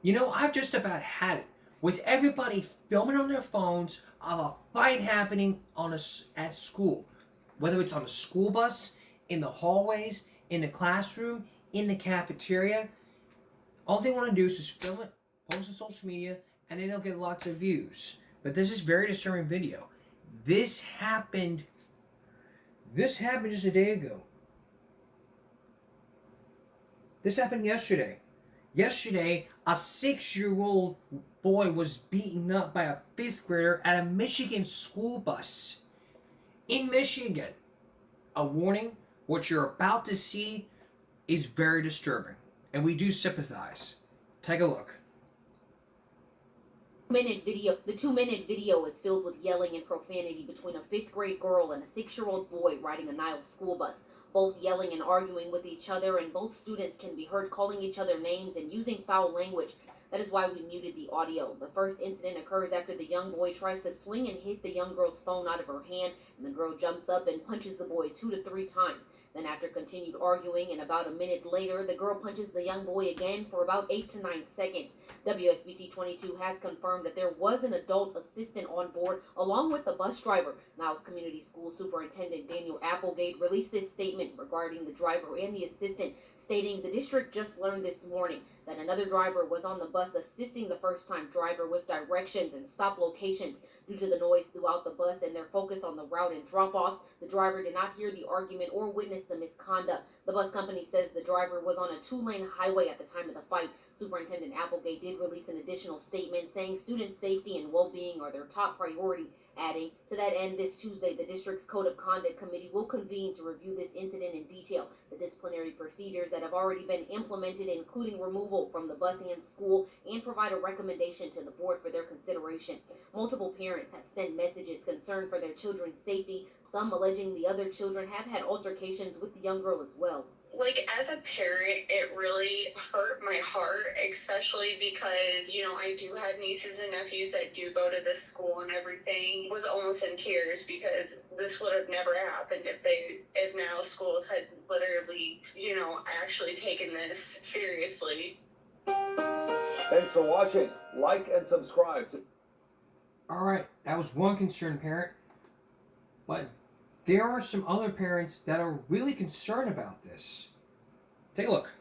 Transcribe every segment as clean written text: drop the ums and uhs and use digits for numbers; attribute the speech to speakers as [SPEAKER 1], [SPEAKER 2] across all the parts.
[SPEAKER 1] I've just about had it with everybody filming on their phones of a fight happening at school, whether it's on a school bus, in the hallways, in the classroom, in the cafeteria. All they want to do is just film it, post it on social media, and then they'll get lots of views. But this is very disturbing video. This happened. This happened just a day ago. This happened yesterday. Yesterday, a 6-year-old boy was beaten up by a 5th grader at a Michigan school bus. In Michigan. A warning, what you're about to see is very disturbing. And we do sympathize. Take a look.
[SPEAKER 2] The 2-minute video is filled with yelling and profanity between a 5th grade girl and a 6-year-old boy riding a Niles school bus. Both yelling and arguing with each other, and both students can be heard calling each other names and using foul language. That is why we muted the audio. The first incident occurs after the young boy tries to swing and hit the young girl's phone out of her hand, and the girl jumps up and punches the boy 2 to 3 times. Then after continued arguing and about a minute later, the girl punches the young boy again for about 8 to 9 seconds. WSBT 22 has confirmed that there was an adult assistant on board along with the bus driver. Niles Community School Superintendent Daniel Applegate released this statement regarding the driver and the assistant, stating the district just learned this morning that another driver was on the bus assisting the first-time driver with directions and stop locations. Due to the noise throughout the bus and their focus on the route and drop-offs, the driver did not hear the argument or witness the misconduct. The bus company says the driver was on a 2-lane highway at the time of the fight. Superintendent Applegate did release an additional statement saying student safety and well-being are their top priority, adding, to that end, this Tuesday, the district's Code of Conduct Committee will convene to review this incident in detail. The disciplinary procedures that have already been implemented, including removal from the bus and school, and provide a recommendation to the board for their consideration. Multiple parents have sent messages concerned for their children's safety, some alleging the other children have had altercations with the young girl as well.
[SPEAKER 3] Like, as a parent, it really hurt my heart, especially because, I do have nieces and nephews that do go to this school and everything. I was almost in tears because this would have never happened if now schools had literally, actually taken this seriously.
[SPEAKER 4] Thanks for watching. Like and subscribe.
[SPEAKER 1] Alright, that was one concerned parent. But there are some other parents that are really concerned about this. Take a look.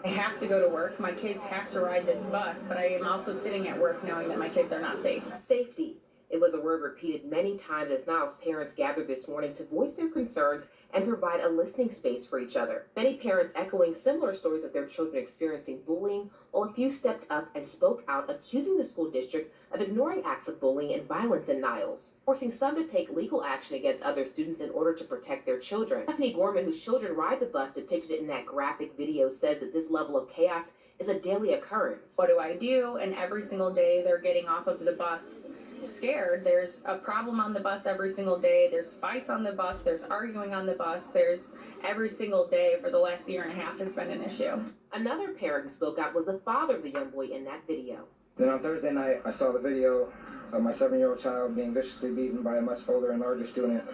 [SPEAKER 5] I have to go to work. My kids have to ride this bus, but I am also sitting at work knowing that my kids are not safe.
[SPEAKER 2] Safety. It was a word repeated many times as Niles parents gathered this morning to voice their concerns and provide a listening space for each other. Many parents echoing similar stories of their children experiencing bullying, while a few stepped up and spoke out, accusing the school district of ignoring acts of bullying and violence in Niles, forcing some to take legal action against other students in order to protect their children. Stephanie Gorman, whose children ride the bus depicted in that graphic video, says that this level of chaos is a daily occurrence.
[SPEAKER 5] What do I do? And every single day they're getting off of the bus scared. There's a problem on the bus every single day. There's fights on the bus. There's arguing on the bus. There's every single day for the last year and a half has been an issue.
[SPEAKER 2] Another parent who spoke out was the father of the young boy in that video.
[SPEAKER 6] Then on Thursday night, I saw the video of my 7-year-old child being viciously beaten by a much older and larger student.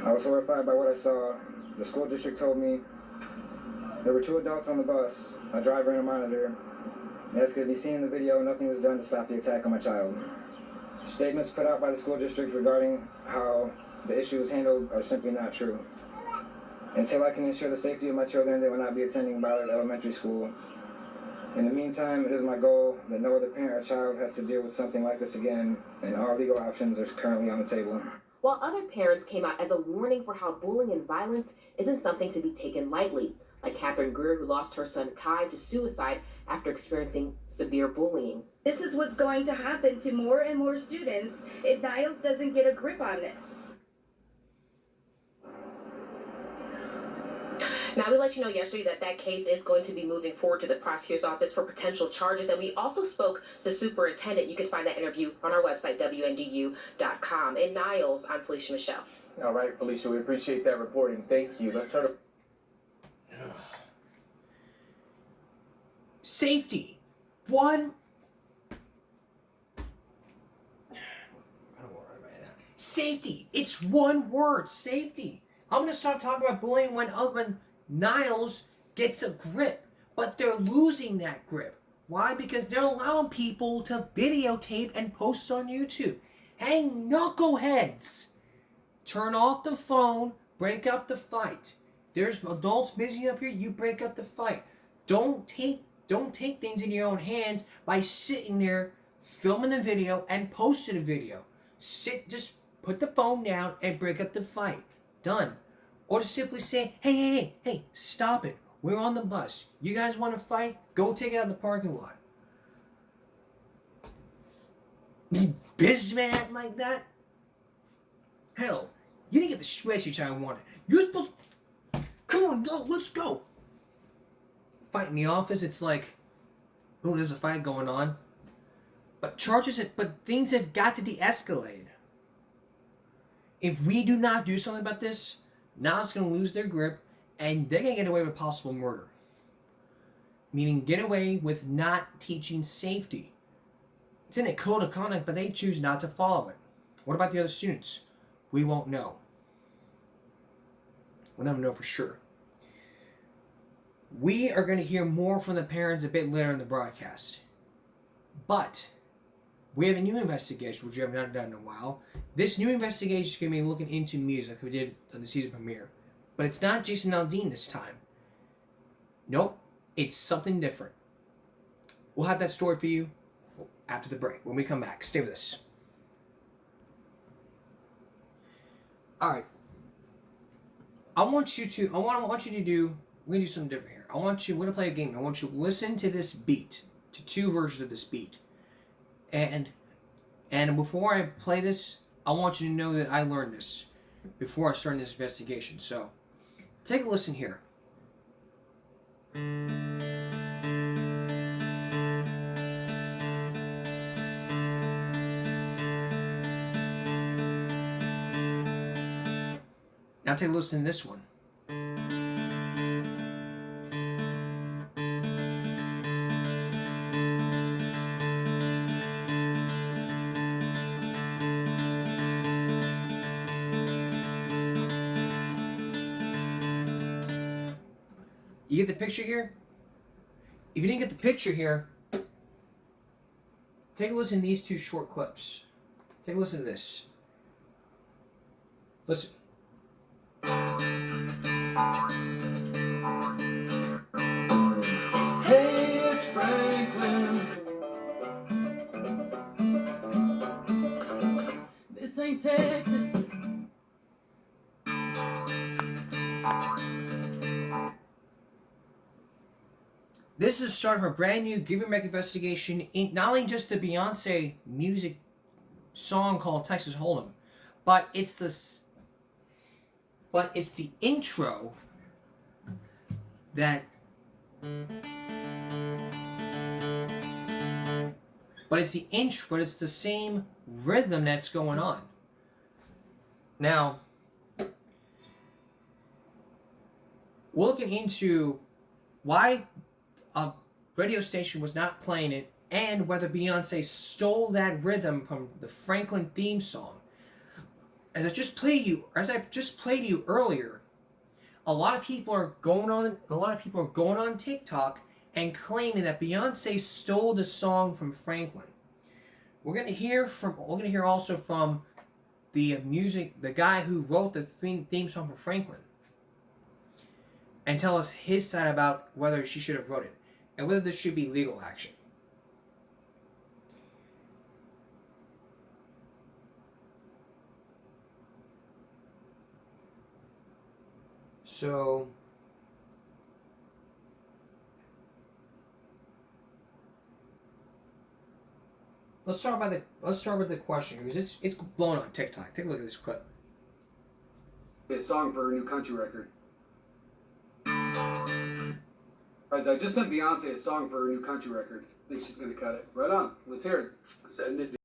[SPEAKER 6] I was horrified by what I saw. The school district told me there were 2 adults on the bus, a driver and a monitor. As could be seen in the video, nothing was done to stop the attack on my child. Statements put out by the school district regarding how the issue was handled are simply not true. Until I can ensure the safety of my children, they will not be attending Ballard Elementary School. In the meantime, it is my goal that no other parent or child has to deal with something like this again, and all legal options are currently on the table.
[SPEAKER 2] While other parents came out as a warning for how bullying and violence isn't something to be taken lightly, like Catherine Greer, who lost her son Kai to suicide after experiencing severe bullying.
[SPEAKER 7] This is what's going to happen to more and more students if Niles doesn't get a grip on this.
[SPEAKER 2] Now, we let you know yesterday that case is going to be moving forward to the prosecutor's office for potential charges, and we also spoke to the superintendent. You can find that interview on our website, WNDU.com. In Niles, I'm Felicia Michelle.
[SPEAKER 4] All right, Felicia, we appreciate that reporting. Thank you. Let's hear
[SPEAKER 1] Safety. One. Safety. It's one word. Safety. I'm gonna start talking about bullying when Niles gets a grip, but they're losing that grip. Why? Because they're allowing people to videotape and post on YouTube. Hey, knuckleheads! Turn off the phone, break up the fight. There's adults busy up here, you break up the fight. Don't take things in your own hands by sitting there filming a video and posting a video. Just put the phone down and break up the fight. Done. Or to simply say, hey, stop it. We're on the bus. You guys want to fight? Go take it out of the parking lot. Businessman acting like that? Hell, you didn't get the stretch I wanted. You're supposed to... Come on, go, let's go. Fight in the office, it's like, oh, there's a fight going on. But things have got to de-escalate. If we do not do something about this, now it's going to lose their grip, and they're going to get away with possible murder. Meaning get away with not teaching safety. It's in a code of conduct, but they choose not to follow it. What about the other students? We won't know. We'll never know for sure. We are going to hear more from the parents a bit later in the broadcast. But we have a new investigation, which we have not done in a while. This new investigation is going to be looking into music, like we did on the season premiere. But it's not Jason Aldean this time. Nope, it's something different. We'll have that story for you after the break. When we come back, stay with us. All right. I want you to do. We're gonna do something different here. We're gonna play a game. I want you to listen to this beat, to two versions of this beat, and before I play this, I want you to know that I learned this before I started this investigation. So, take a listen here. Now take a listen to this one. You get the picture here? If you didn't get the picture here, take a listen to these two short clips. Take a listen to this. Listen.
[SPEAKER 8] Hey, it's Franklin. This ain't Texas.
[SPEAKER 1] This is the start of a brand new Give and Make investigation in not only just the Beyonce music song called Texas Hold'em, but it's the intro that but it's the same rhythm that's going on. Now, we're looking into why a radio station was not playing it and whether Beyonce stole that rhythm from the Franklin theme song. As I just played to you earlier, a lot of people are going on TikTok and claiming that Beyonce stole the song from Franklin. We're gonna hear also from the guy who wrote the theme song for Franklin, and tell us his side about whether she should have wrote it and whether this should be legal action. So let's start with the question, because it's blowing on TikTok. Take a look at this clip.
[SPEAKER 9] A song for her new country record. Guys, I just sent Beyonce a song for her new country record. Think she's gonna cut it. Right on. Let's hear it. Send it.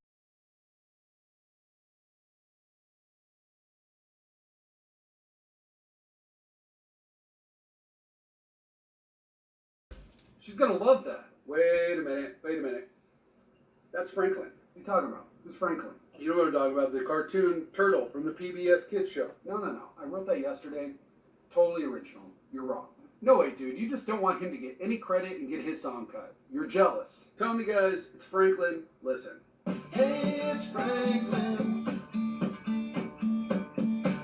[SPEAKER 9] She's gonna love that. Wait a minute. That's Franklin. What are you talking about? Who's Franklin? You know what I'm talking about, the cartoon turtle from the PBS Kids show. No. I wrote that yesterday. Totally original. You're wrong. No way, dude. You just don't want him to get any credit and get his song cut. You're jealous. Tell me, guys, it's Franklin. Listen.
[SPEAKER 8] Hey, it's Franklin.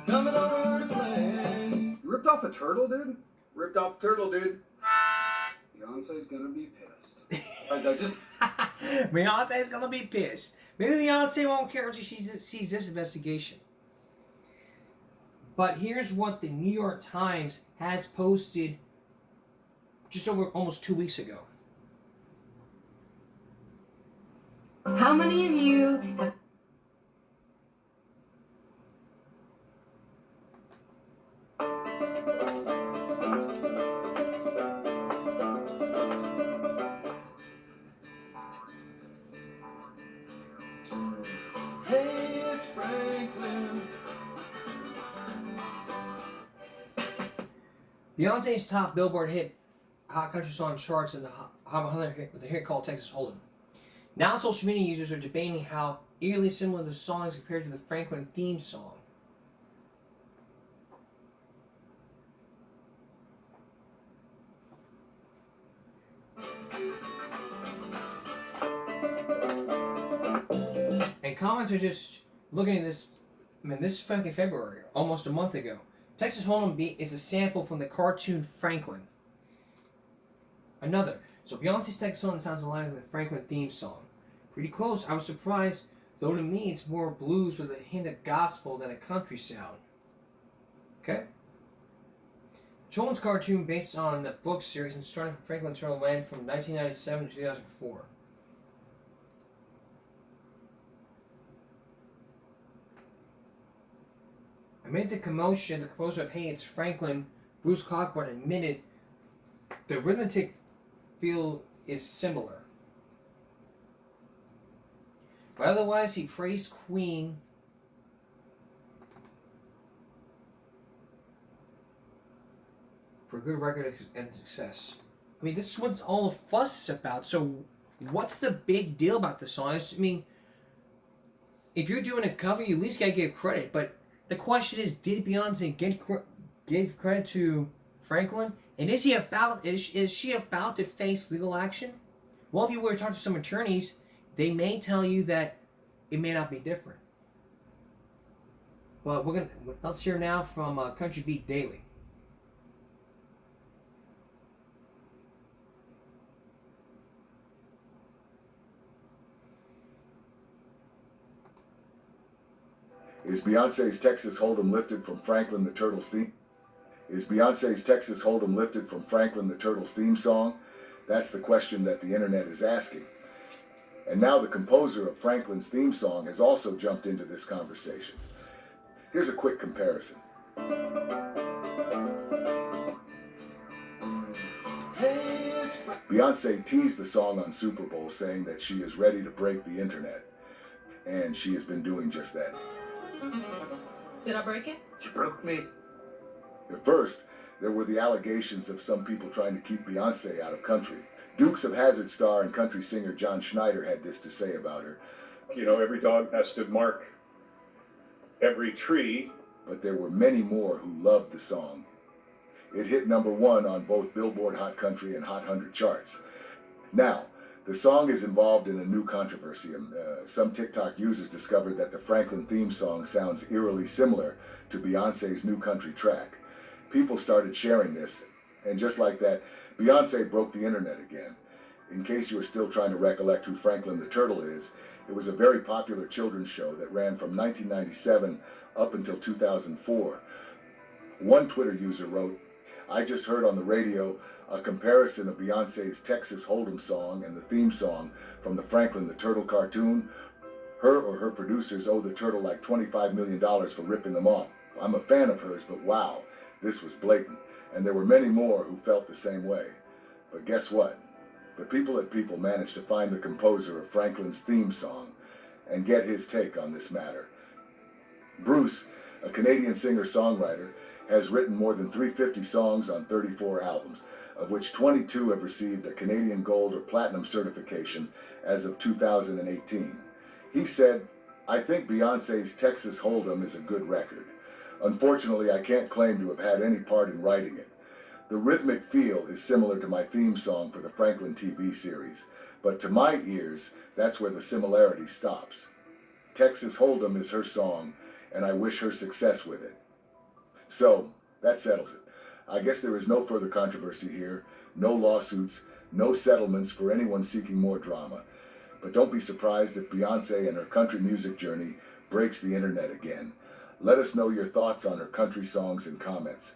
[SPEAKER 8] Coming over to play.
[SPEAKER 9] You ripped off a turtle, dude? Ripped off a turtle, dude. Beyonce's gonna be pissed. I just...
[SPEAKER 1] Beyonce's gonna be pissed. Maybe Beyonce won't care until she sees this investigation. But here's what the New York Times has posted just over almost 2 weeks ago.
[SPEAKER 10] How many of you have
[SPEAKER 8] Hey, it's Franklin.
[SPEAKER 1] Beyonce's top Billboard hit Hot Country Song charts in the Hot 100 hit with a hit called Texas Hold'em. Now social media users are debating how eerily similar the song is compared to the Franklin theme song. And comments are just looking at this. I mean, this is back in February, almost a month ago. Texas Hold'em beat is a sample from the cartoon Franklin. Another. So Beyonce's Texas Hold'em sounds a lot like the Franklin theme song. Pretty close. I was surprised, though to me it's more blues with a hint of gospel than a country sound. Okay? Children's cartoon based on the book series and starting from Franklin Turtle Land from 1997 to 2004. Amid the commotion, the composer of Hey, It's Franklin, Bruce Cockburn, admitted the rhythmic feel is similar. But otherwise, he praised Queen for a good record and success. I mean, this is what all the fuss is about. So, what's the big deal about this song? I mean, if you're doing a cover, you at least gotta give credit. But the question is, did Beyonce give credit to Franklin? And is she about to face legal action? Well, if you were to talk to some attorneys, they may tell you that it may not be different. But let's hear now from Country Beat Daily.
[SPEAKER 11] Is Beyonce's Texas Hold'em lifted from Franklin the Turtle's theme? Is Beyonce's Texas Hold'em lifted from Franklin the Turtle's theme song? That's the question that the internet is asking. And now the composer of Franklin's theme song has also jumped into this conversation. Here's a quick comparison. Beyonce teased the song on Super Bowl saying that she is ready to break the internet. And she has been doing just that.
[SPEAKER 5] Did I break it?
[SPEAKER 11] You broke me. At first, there were the allegations of some people trying to keep Beyonce out of country. Dukes of Hazzard star and country singer John Schneider had this to say about her.
[SPEAKER 12] You know, every dog has to mark every tree.
[SPEAKER 11] But there were many more who loved the song. It hit #1 on both Billboard Hot Country and Hot 100 charts. Now, the song is involved in a new controversy. Some TikTok users discovered that the Franklin theme song sounds eerily similar to Beyonce's new country track. People started sharing this, and just like that, Beyonce broke the internet again. In case you are still trying to recollect who Franklin the Turtle is, it was a very popular children's show that ran from 1997 up until 2004. One Twitter user wrote, "I just heard on the radio a comparison of Beyonce's Texas Hold'em song and the theme song from the Franklin the Turtle cartoon. Her or her producers owe the turtle like $25 million for ripping them off. I'm a fan of hers, but wow, this was blatant." And there were many more who felt the same way. But guess what? The people at People managed to find the composer of Franklin's theme song and get his take on this matter. Bruce, a Canadian singer-songwriter, has written more than 350 songs on 34 albums, of which 22 have received a Canadian Gold or Platinum certification as of 2018. He said, "I think Beyonce's Texas Hold'em is a good record. Unfortunately, I can't claim to have had any part in writing it. The rhythmic feel is similar to my theme song for the Franklin TV series, but to my ears, that's where the similarity stops. Texas Hold'em is her song, and I wish her success with it. So, that settles it. I guess there is no further controversy here, no lawsuits, no settlements for anyone seeking more drama. But don't be surprised if Beyonce and her country music journey breaks the internet again. Let us know your thoughts on her country songs and comments.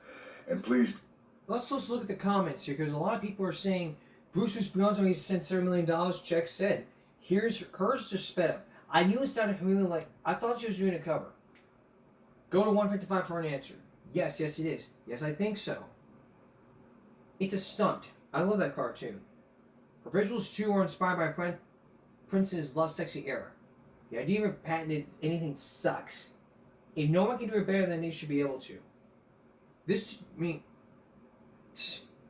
[SPEAKER 11] And please...
[SPEAKER 1] Let's look at the comments here, because a lot of people are saying, Bruce was Beyonce, he sent $7 million, check said. Here's hers just sped up. I knew it started feeling like, I thought she was doing a cover. Go to 155 for an answer. Yes, it is. Yes, I think so. It's a stunt. I love that cartoon. Her visuals too are inspired by Prince's Love Sexy era. The idea of patented anything sucks. If no one can do it better, then they should be able to. This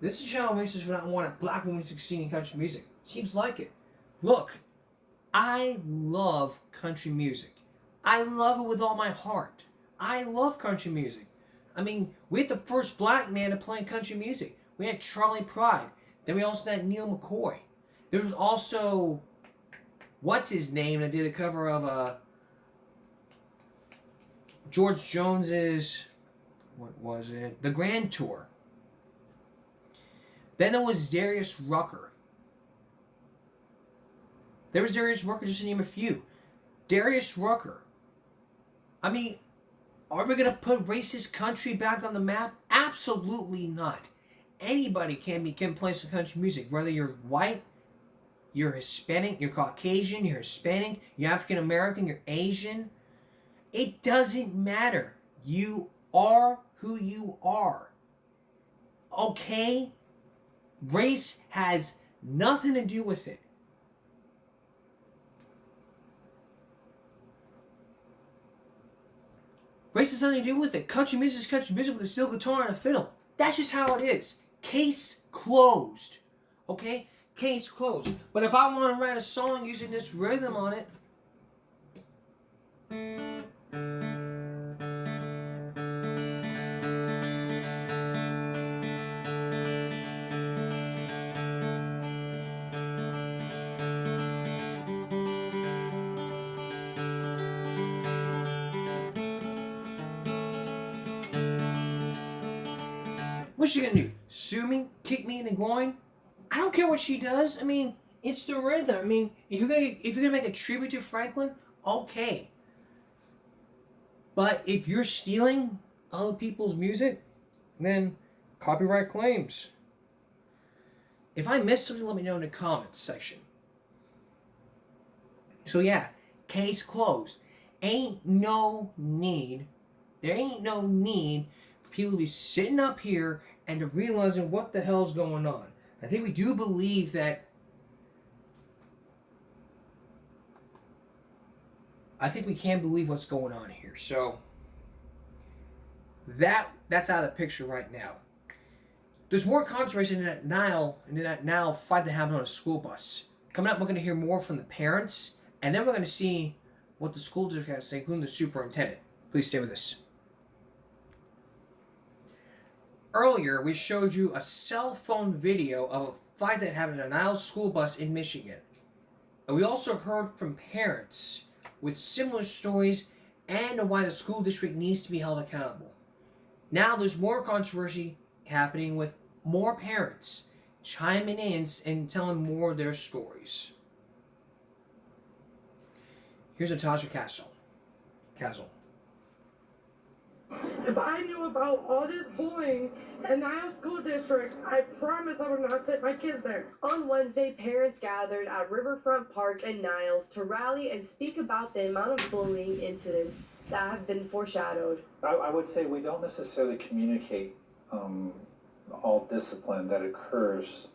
[SPEAKER 1] is a generation for not wanting black women to succeed in country music. Seems like it. Look, I love country music. I love it with all my heart. I love country music. I mean, we had the first black man to play country music. We had Charlie Pride. Then we also had Neil McCoy. There was also, what's his name, that did a cover of George Jones's, what was it? The Grand Tour. Then there was Darius Rucker. There was Darius Rucker, just to name a few. Darius Rucker. I mean, are we going to put racist country back on the map? Absolutely not. Anybody can play some country music, whether you're white, you're Hispanic, you're Caucasian, you're Hispanic, you're African American, you're Asian. It doesn't matter. You are who you are. Okay? Race has nothing to do with it. Race has nothing to do with it. Country music is country music with a steel guitar and a fiddle. That's just how it is. Case closed. Okay? Case closed. But if I want to write a song using this rhythm on it, what's she gonna do? Sue me? Kick me in the groin? I don't care what she does. I mean, it's the rhythm. I mean, if you're gonna make a tribute to Franklin, okay. But if you're stealing other people's music, then copyright claims. If I missed something, let me know in the comments section. So yeah, case closed. There ain't no need for people to be sitting up here and to realizing what the hell's going on. I think we do believe that. I think we can believe what's going on here. So that's out of the picture right now. There's more controversy in that Nile fight that happened on a school bus. Coming up, we're going to hear more from the parents, and then we're going to see what the school district has to say, including the superintendent. Please stay with us. Earlier, we showed you a cell phone video of a fight that happened on a Niles school bus in Michigan. And we also heard from parents with similar stories and why the school district needs to be held accountable. Now there's more controversy happening with more parents chiming in and telling more of their stories. Here's Natasha Castle.
[SPEAKER 13] If I knew about all this bullying in Niles School District, I promise I would not send my kids there.
[SPEAKER 14] On Wednesday, parents gathered at Riverfront Park in Niles to rally and speak about the amount of bullying incidents that have been foreshadowed.
[SPEAKER 15] I would say we don't necessarily communicate all discipline that occurs,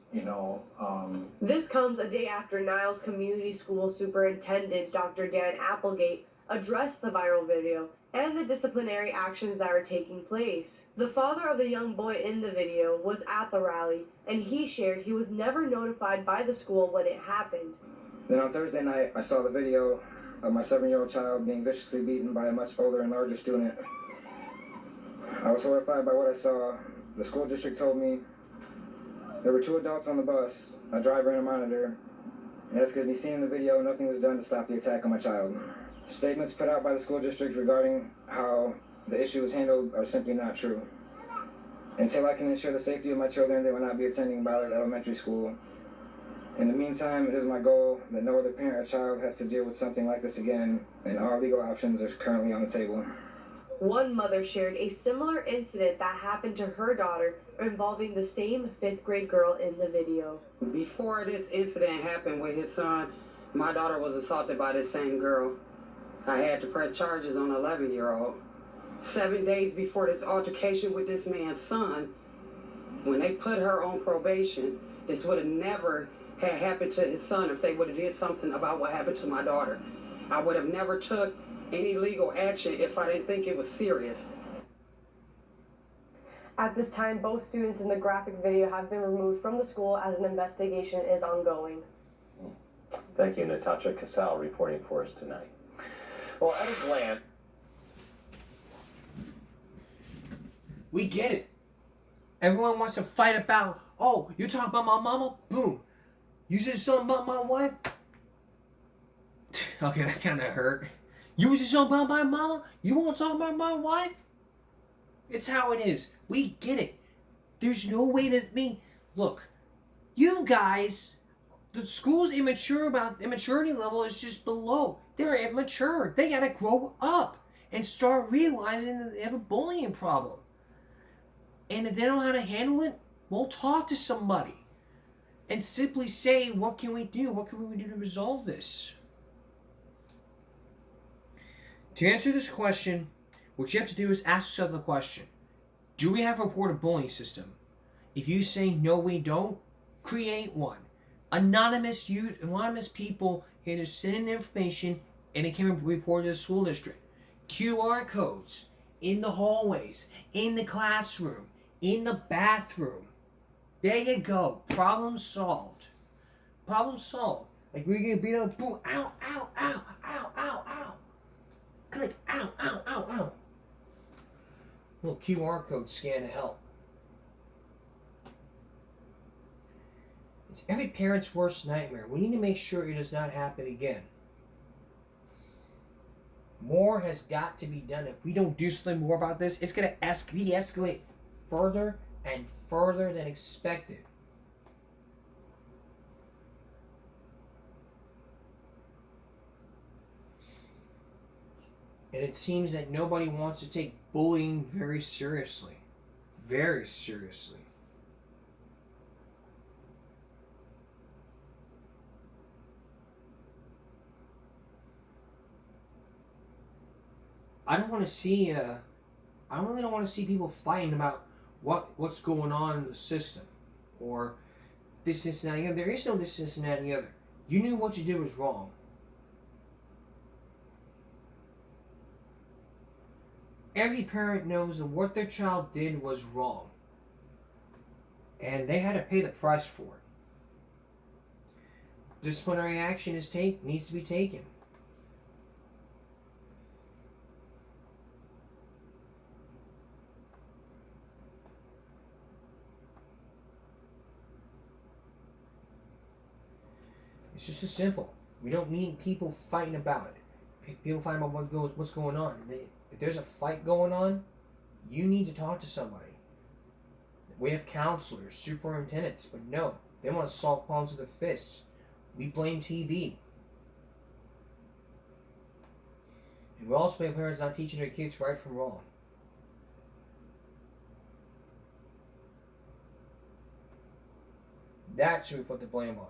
[SPEAKER 14] This comes a day after Niles Community School Superintendent Dr. Dan Applegate addressed the viral video and the disciplinary actions that are taking place. The father of the young boy in the video was at the rally, and he shared he was never notified by the school when it happened.
[SPEAKER 6] Then on Thursday night, I saw the video of my 7-year-old child being viciously beaten by a much older and larger student. I was horrified by what I saw. The school district told me There were 2 adults on the bus, a driver and a monitor. And as could be seen in the video, nothing was done to stop the attack on my child. Statements put out by the school district regarding how the issue was handled are simply not true. Until I can ensure the safety of my children, they will not be attending Ballard Elementary School. In the meantime, it is my goal that no other parent or child has to deal with something like this again, and all legal options are currently on the table.
[SPEAKER 14] One mother shared a similar incident that happened to her daughter involving the same 5th grade girl in the video.
[SPEAKER 16] Before this incident happened with his son, my daughter was assaulted by this same girl. I had to press charges on an 11-year-old. 7 days before this altercation with this man's son, when they put her on probation, this would have never had happened to his son if they would have did something about what happened to my daughter. I would have never took any legal action if I didn't think it was serious.
[SPEAKER 14] At this time, both students in the graphic video have been removed from the school as an investigation is ongoing.
[SPEAKER 17] Thank you, Natasha Casal, reporting for us tonight. Well, at a glance,
[SPEAKER 1] We get it. Everyone wants to fight about, oh, you talk about my mama? Boom. You said something about my wife? Okay, that kind of hurt. You said something about my mama? You want to talk about my wife? It's how it is. We get it. There's no way to me. Look, you guys, the school's immaturity level is just below. They're immature. They gotta grow up and start realizing that they have a bullying problem. And if they don't know how to handle it, we'll talk to somebody and simply say, what can we do? What can we do to resolve this? To answer this question, what you have to do is ask yourself the question, do we have a reported bullying system? If you say, no, we don't, create one. Anonymous people can just send in information and it can be reported to the school district. QR codes in the hallways, in the classroom, in the bathroom. There you go. Problem solved. Problem solved. Like we're gonna beat up, boom, ow, ow, ow, ow, ow, ow. Click, ow, ow, ow, ow. Little QR code scan to help. It's every parent's worst nightmare. We need to make sure it does not happen again. More has got to be done. If we don't do something more about this, it's going to de-escalate further and further than expected. And it seems that nobody wants to take bullying very seriously. Very seriously. I don't want to see I really don't want to see people fighting about what's going on in the system or this and that and the other. There is no this and that and the other. You knew what you did was wrong. Every parent knows that what their child did was wrong. And they had to pay the price for it. Disciplinary action needs to be taken. It's just as simple. We don't need people fighting about it. People fighting about what's going on. If there's a fight going on, you need to talk to somebody. We have counselors, superintendents, but no, they want to solve problems with their fists. We blame TV. And we also blame parents not teaching their kids right from wrong. That's who we put the blame on.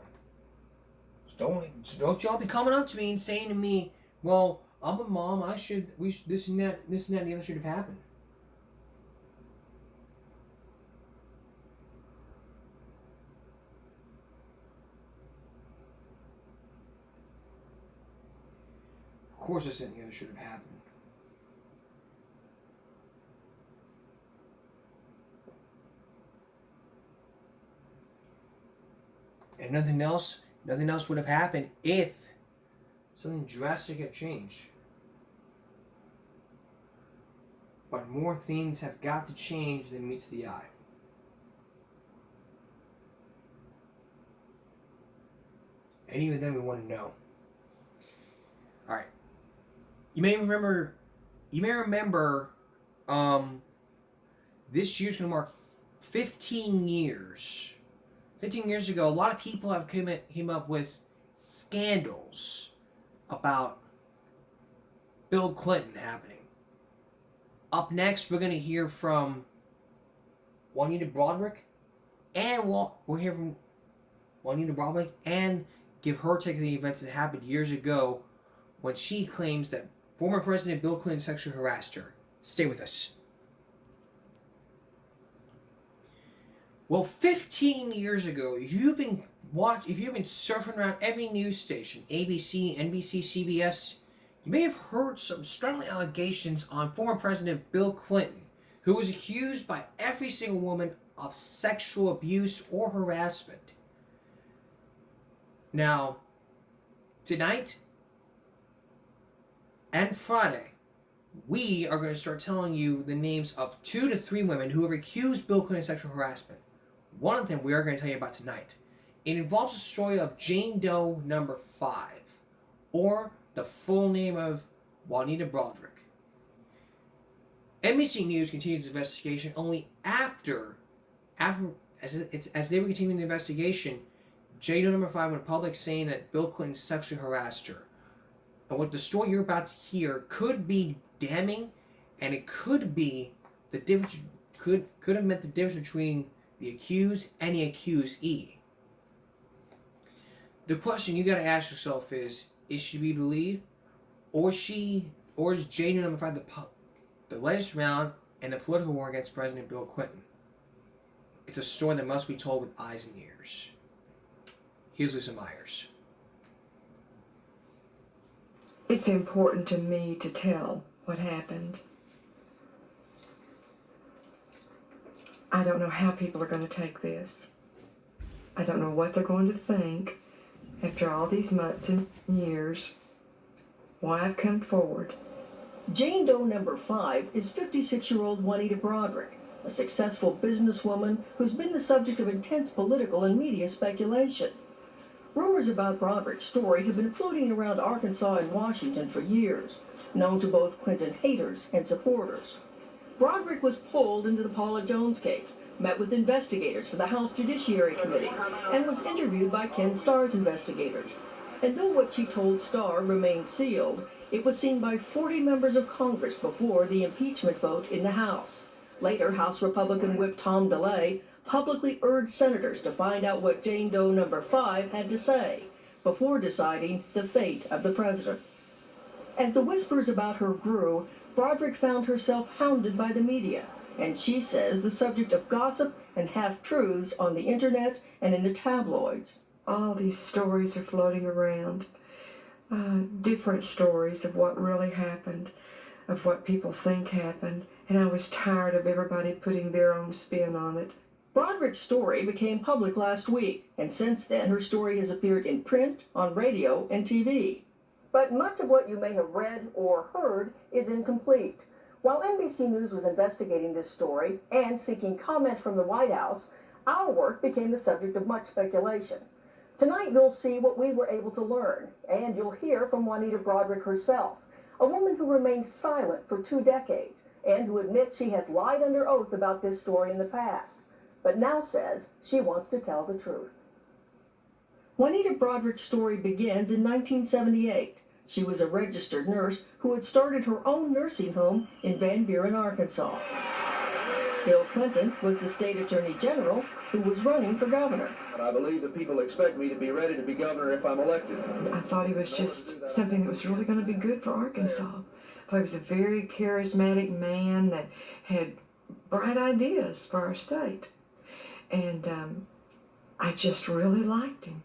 [SPEAKER 1] So don't y'all be coming up to me and saying to me, well, I'm a mom, this and that, and the other should have happened. Of course this and the other should have happened. And nothing else would have happened if something drastic had changed. But more things have got to change than meets the eye. And even then we want to know. Alright. You may remember this year's going to mark 15 years. 15 years ago, a lot of people have came up with scandals about Bill Clinton happening. Up next, we're going to hear from Juanita Broaddrick, and we'll hear from Juanita Broaddrick and give her take of the events that happened years ago when she claims that former President Bill Clinton sexually harassed her. Stay with us. Well, 15 years ago, if you've been surfing around every news station, ABC, NBC, CBS, you may have heard some startling allegations on former President Bill Clinton, who was accused by every single woman of sexual abuse or harassment. Now, tonight and Friday, we are going to start telling you the names of 2 to 3 women who have accused Bill Clinton of sexual harassment. One of them we are going to tell you about tonight. It involves the story of Jane Doe number 5, or the full name of Juanita Broaddrick. NBC News continued its investigation only after as they were continuing the investigation, Jane Doe number 5 went public saying that Bill Clinton sexually harassed her. And what the story you're about to hear could be damning, and it could be the difference could have meant the difference between the accused and the accusee. The question you got to ask yourself is she to be believed, or is Jane Doe number 5 the latest round in the political war against President Bill Clinton? It's a story that must be told with eyes and ears. Here's Lisa Myers.
[SPEAKER 18] It's important to me to tell what happened. I don't know how people are going to take this. I don't know what they're going to think after all these months and years. Why I've come forward.
[SPEAKER 19] Jane Doe number 5 is 56-year-old Juanita Broaddrick, a successful businesswoman who's been the subject of intense political and media speculation. Rumors about Broaddrick's story have been floating around Arkansas and Washington for years, known to both Clinton haters and supporters. Broaddrick was pulled into the Paula Jones case, met with investigators for the House Judiciary Committee, and was interviewed by Ken Starr's investigators. And though what she told Starr remained sealed, it was seen by 40 members of Congress before the impeachment vote in the House. Later, House Republican Whip Tom DeLay publicly urged senators to find out what Jane Doe number 5 had to say before deciding the fate of the president. As the whispers about her grew, Broaddrick found herself hounded by the media, and she says the subject of gossip and half-truths on the internet and in the tabloids.
[SPEAKER 18] All these stories are floating around. Different stories of what really happened, of what people think happened, and I was tired of everybody putting their own spin on it.
[SPEAKER 19] Broaddrick's story became public last week, and since then her story has appeared in print, on radio, and TV. But much of what you may have read or heard is incomplete. While NBC News was investigating this story and seeking comment from the White House, our work became the subject of much speculation. Tonight you'll see what we were able to learn, and you'll hear from Juanita Broaddrick herself, a woman who remained silent for 2 decades and who admits she has lied under oath about this story in the past, but now says she wants to tell the truth. Juanita Broaddrick's story begins in 1978. She was a registered nurse who had started her own nursing home in Van Buren, Arkansas. Bill Clinton was the state attorney general who was running for governor.
[SPEAKER 20] I believe that people expect me to be ready to be governor if I'm elected.
[SPEAKER 18] I thought he was just something that was really going to be good for Arkansas. I thought he was a very charismatic man that had bright ideas for our state. And I just really liked him.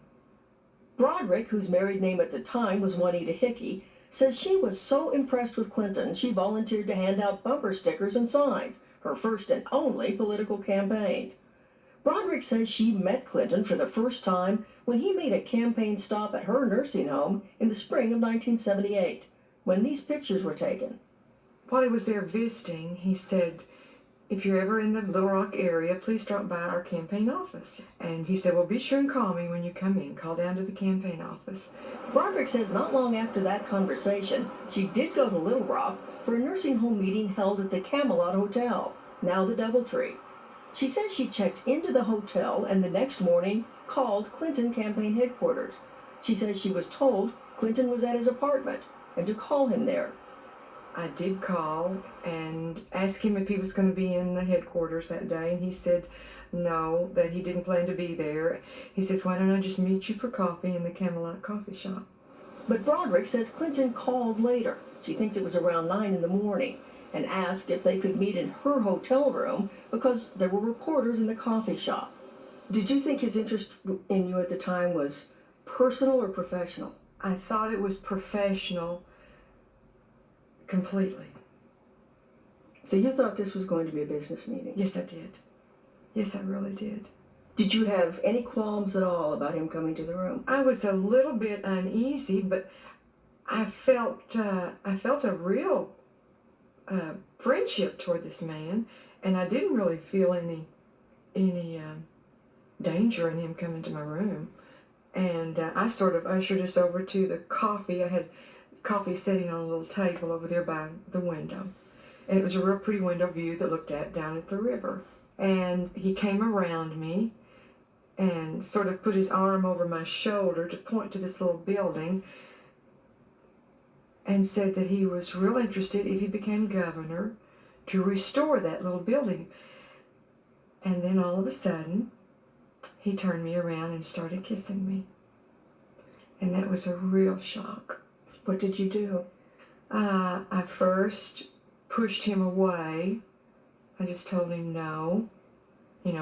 [SPEAKER 19] Broaddrick, whose married name at the time was Juanita Hickey, says she was so impressed with Clinton she volunteered to hand out bumper stickers and signs, her first and only political campaign. Broaddrick says she met Clinton for the first time when he made a campaign stop at her nursing home in the spring of 1978, when these pictures were taken.
[SPEAKER 18] While he was there visiting, he said, if you're ever in the Little Rock area, please drop by our campaign office. And he said, well, be sure and call me when you come in. Call down to the campaign office.
[SPEAKER 19] Broderick says not long after that conversation, she did go to Little Rock for a nursing home meeting held at the Camelot Hotel, now the Doubletree. She says she checked into the hotel and the next morning called Clinton campaign headquarters. She says she was told Clinton was at his apartment and to call him there.
[SPEAKER 18] I did call and ask him if he was going to be in the headquarters that day, and he said no, that he didn't plan to be there. He says, why don't I just meet you for coffee in the Camelot coffee shop?
[SPEAKER 19] But Broderick says Clinton called later. She thinks it was around 9 in the morning and asked if they could meet in her hotel room because there were reporters in the coffee shop. Did you think his interest in you at the time was personal or professional?
[SPEAKER 18] I thought it was professional. Completely.
[SPEAKER 19] So you thought this was going to be a business meeting?
[SPEAKER 18] Yes, I did. Yes, I really did.
[SPEAKER 19] Did you have any qualms at all about him coming to the room?
[SPEAKER 18] I was a little bit uneasy, but I felt a real friendship toward this man, and I didn't really feel any danger in him coming to my room. And I sort of ushered us over to the coffee. I had coffee sitting on a little table over there by the window. And it was a real pretty window view that looked down at the river. And he came around me and sort of put his arm over my shoulder to point to this little building and said that he was real interested, if he became governor, to restore that little building. And then all of a sudden, he turned me around and started kissing me. And that was a real shock.
[SPEAKER 19] What did you do?
[SPEAKER 18] I first pushed him away. I just told him no.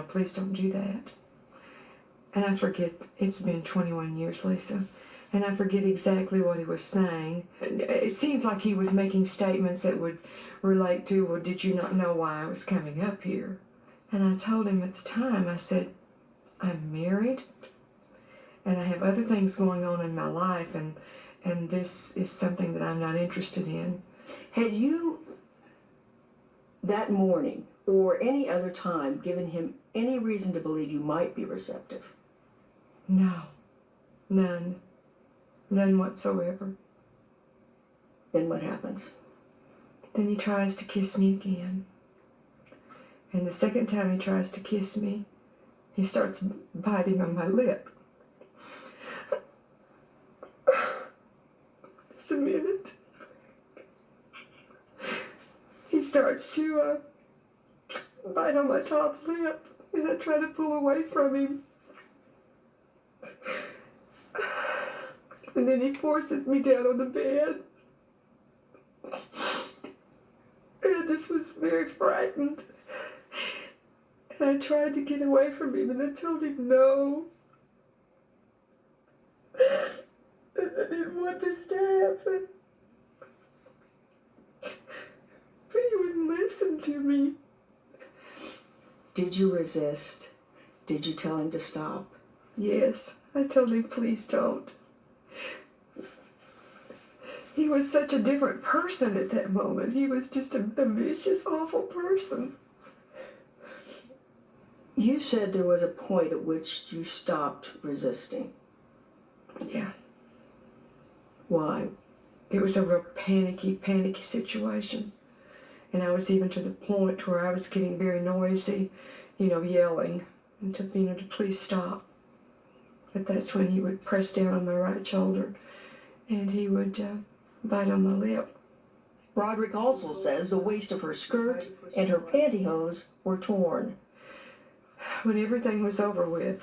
[SPEAKER 18] Please don't do that. And I forget, it's been 21 years, Lisa, and I forget exactly what he was saying. It seems like he was making statements that would relate to, well, did you not know why I was coming up here? And I told him at the time, I said, I'm married, and I have other things going on in my life, and this is something that I'm not interested in.
[SPEAKER 19] Had you, that morning, or any other time, given him any reason to believe you might be receptive?
[SPEAKER 18] No. None. None whatsoever.
[SPEAKER 19] Then what happens?
[SPEAKER 18] Then he tries to kiss me again. And the second time he tries to kiss me, he starts biting on my lip. Just a minute. He starts to bite on my top lip, and I try to pull away from him. And then he forces me down on the bed. And I just was very frightened. And I tried to get away from him, and I told him no. And I didn't want this to happen. But he wouldn't listen to me.
[SPEAKER 19] Did you resist? Did you tell him to stop?
[SPEAKER 18] Yes, I told him, please don't. He was such a different person at that moment. He was just a vicious, awful person.
[SPEAKER 19] You said there was a point at which you stopped resisting.
[SPEAKER 18] Yeah.
[SPEAKER 19] Why?
[SPEAKER 18] It was a real panicky situation. And I was even to the point where I was getting very noisy, yelling, and to please stop. But that's when he would press down on my right shoulder, and he would bite on my lip.
[SPEAKER 19] Broderick also says the waist of her skirt and her pantyhose were torn.
[SPEAKER 18] When everything was over with,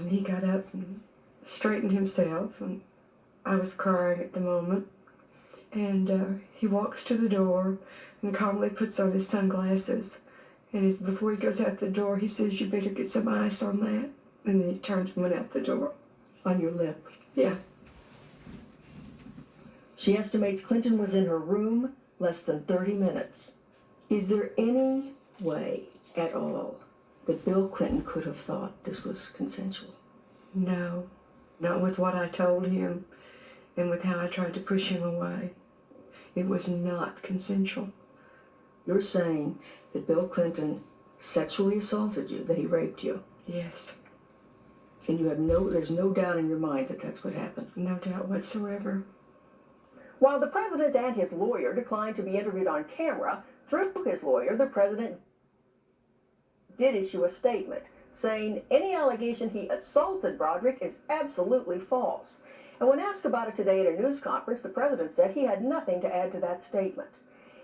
[SPEAKER 18] he got up and straightened himself, and I was crying at the moment. And he walks to the door and calmly puts on his sunglasses. And before he goes out the door, he says, you better get some ice on that. And then he turned and went out the door.
[SPEAKER 19] On your lip?
[SPEAKER 18] Yeah.
[SPEAKER 19] She estimates Clinton was in her room less than 30 minutes. Is there any way at all that Bill Clinton could have thought this was consensual?
[SPEAKER 18] No. Not with what I told him and with how I tried to push him away. It was not consensual.
[SPEAKER 19] You're saying that Bill Clinton sexually assaulted you, that he raped you.
[SPEAKER 18] Yes.
[SPEAKER 19] And there's no doubt in your mind that that's what happened.
[SPEAKER 18] No doubt whatsoever.
[SPEAKER 19] While the president and his lawyer declined to be interviewed on camera, through his lawyer, the president did issue a statement saying any allegation he assaulted Broderick is absolutely false. And when asked about it today at a news conference, the president said he had nothing to add to that statement.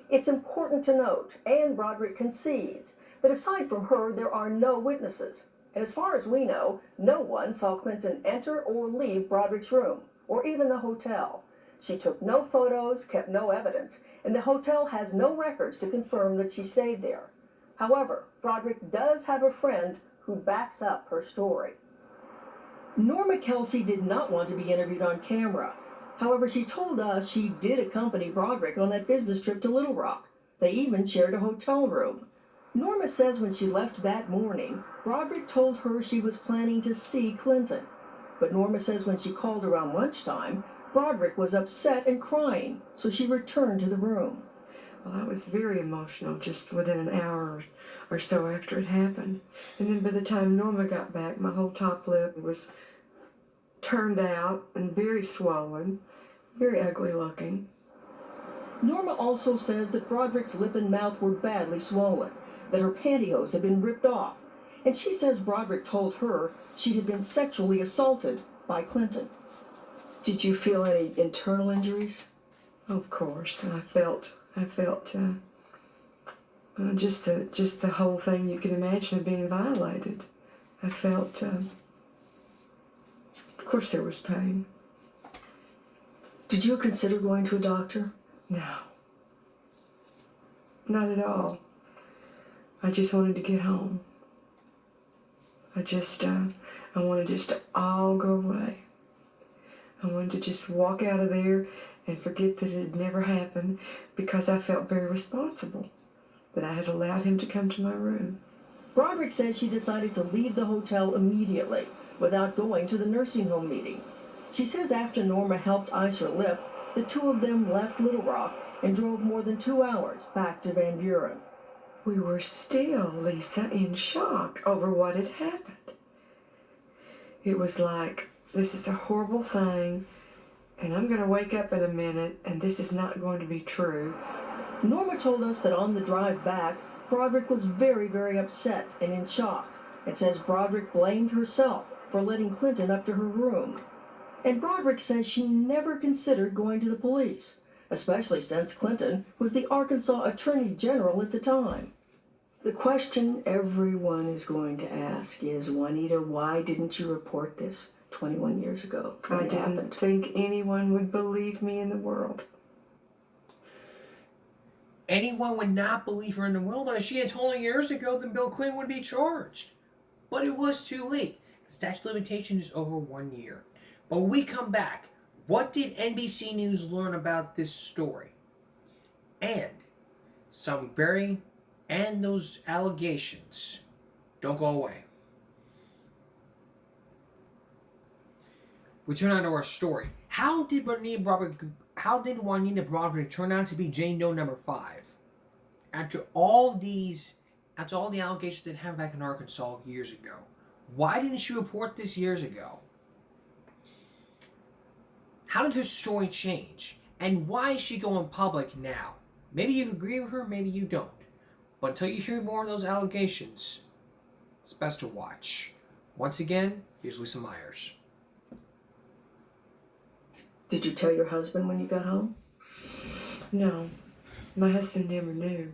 [SPEAKER 19] It's important to note, and Broderick concedes, that aside from her, there are no witnesses. And as far as we know, no one saw Clinton enter or leave Broderick's room, or even the hotel. She took no photos, kept no evidence, and the hotel has no records to confirm that she stayed there. However, Broderick does have a friend who backs up her story. Norma Kelsey did not want to be interviewed on camera. However, she told us she did accompany Broderick on that business trip to Little Rock. They even shared a hotel room. Norma says when she left that morning, Broderick told her she was planning to see Clinton. But Norma says when she called around lunchtime, Broderick was upset and crying, so she returned to the room.
[SPEAKER 18] Well, I was very emotional just within an hour or so after it happened. And then by the time Norma got back, my whole top lip was turned out and very swollen, very ugly looking.
[SPEAKER 19] Norma also says that Broderick's lip and mouth were badly swollen, that her pantyhose had been ripped off, and she says Broderick told her she had been sexually assaulted by Clinton. Did you feel any internal injuries?
[SPEAKER 18] Of course, I felt just the whole thing you can imagine of being violated. I felt, of course, there was pain.
[SPEAKER 19] Did you consider going to a doctor?
[SPEAKER 18] No, not at all. I just wanted to get home. I wanted just to all go away. I wanted to just walk out of there and forget that it had never happened because I felt very responsible that I had allowed him to come to my room.
[SPEAKER 19] Broderick says she decided to leave the hotel immediately without going to the nursing home meeting. She says after Norma helped ice her lip, the two of them left Little Rock and drove more than 2 hours back to Van Buren.
[SPEAKER 18] We were still, Lisa, in shock over what had happened. It was like, this is a horrible thing, and I'm going to wake up in a minute, and this is not going to be true.
[SPEAKER 19] Norma told us that on the drive back, Broderick was very, very upset and in shock, and says Broderick blamed herself for letting Clinton up to her room. And Broderick says she never considered going to the police, especially since Clinton was the Arkansas Attorney General at the time. The question everyone is going to ask is, Juanita, why didn't you report this 21 years ago?
[SPEAKER 18] I didn't think anyone would believe me in the world.
[SPEAKER 1] Anyone would not believe her in the world, but if she had told her years ago, then Bill Clinton would be charged. But it was too late. The statute of limitations is over 1 year. But when we come back, what did NBC News learn about this story? And those allegations. Don't go away. We turn on to our story. How did Juanita Broderick turn out to be Jane Doe number 5? After all the allegations that happened back in Arkansas years ago. Why didn't she report this years ago? How did her story change? And why is she going public now? Maybe you agree with her, maybe you don't. But until you hear more of those allegations, it's best to watch. Once again, here's Lisa Myers.
[SPEAKER 19] Did you tell your husband when you got home?
[SPEAKER 18] No, my husband never knew.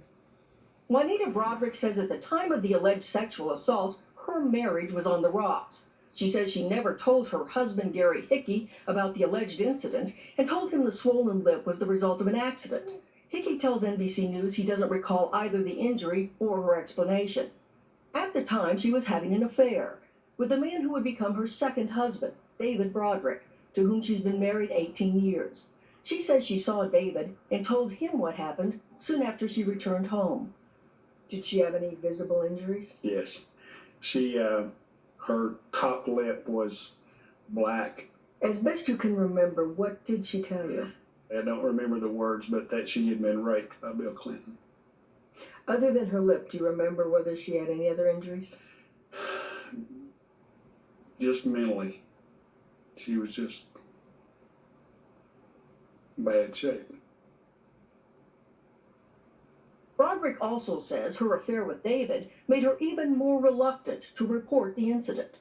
[SPEAKER 19] Juanita Broderick says at the time of the alleged sexual assault, her marriage was on the rocks. She says she never told her husband, Gary Hickey, about the alleged incident and told him the swollen lip was the result of an accident. Hickey tells NBC News he doesn't recall either the injury or her explanation. At the time, she was having an affair with the man who would become her second husband, David Broderick, to whom she's been married 18 years. She says she saw David and told him what happened soon after she returned home. Did she have any visible injuries?
[SPEAKER 21] Yes. Her top lip was black.
[SPEAKER 19] As best you can remember, what did she tell you?
[SPEAKER 21] I don't remember the words, but that she had been raped by Bill Clinton.
[SPEAKER 19] Other than her lip, do you remember whether she had any other injuries?
[SPEAKER 21] Just mentally. She was just bad shape.
[SPEAKER 19] Broderick also says her affair with David made her even more reluctant to report the incident.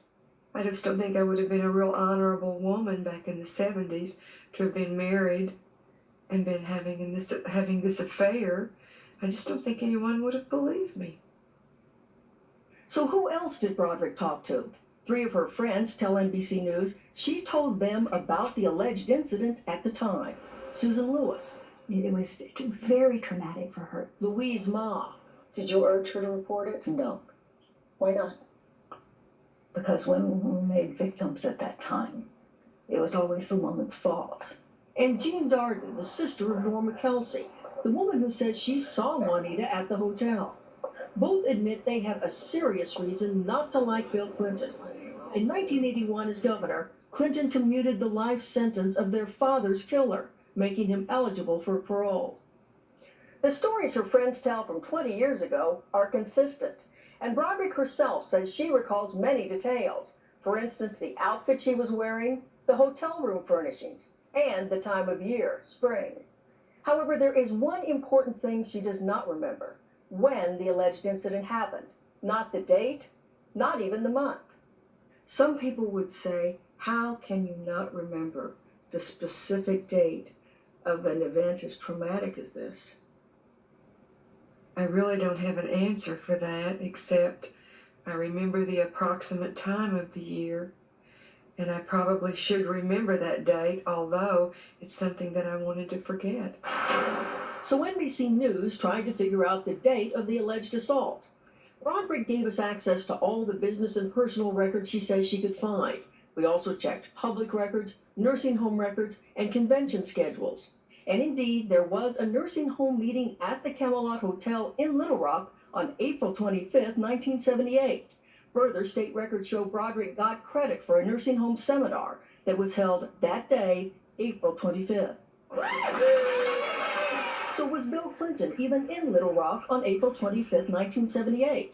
[SPEAKER 18] I just don't think I would have been a real honorable woman back in the 70s to have been married and been having this affair. I just don't think anyone would have believed me.
[SPEAKER 19] So who else did Broderick talk to? 3 of her friends tell NBC News she told them about the alleged incident at the time. Susan Lewis.
[SPEAKER 3] It was very traumatic for her.
[SPEAKER 19] Louise Ma.
[SPEAKER 3] Did you urge her to report it? No. Why not? Because women were made victims at that time. It was always the woman's fault.
[SPEAKER 19] And Jean Darden, the sister of Norma Kelsey, the woman who says she saw Juanita at the hotel. Both admit they have a serious reason not to like Bill Clinton. In 1981, as governor, Clinton commuted the life sentence of their father's killer, making him eligible for parole. The stories her friends tell from 20 years ago are consistent, and Broderick herself says she recalls many details. For instance, the outfit she was wearing, the hotel room furnishings, and the time of year, spring. However, there is one important thing she does not remember: when the alleged incident happened. Not the date, not even the month.
[SPEAKER 18] Some people would say, how can you not remember the specific date of an event as traumatic as this? I really don't have an answer for that, except I remember the approximate time of the year, and I probably should remember that date, although it's something that I wanted to forget.
[SPEAKER 19] So NBC News tried to figure out the date of the alleged assault. Broderick gave us access to all the business and personal records she says she could find. We also checked public records, nursing home records, and convention schedules. And indeed, there was a nursing home meeting at the Camelot Hotel in Little Rock on April 25th, 1978. Further, state records show Broderick got credit for a nursing home seminar that was held that day, April 25th. So was Bill Clinton even in Little Rock on April 25th, 1978?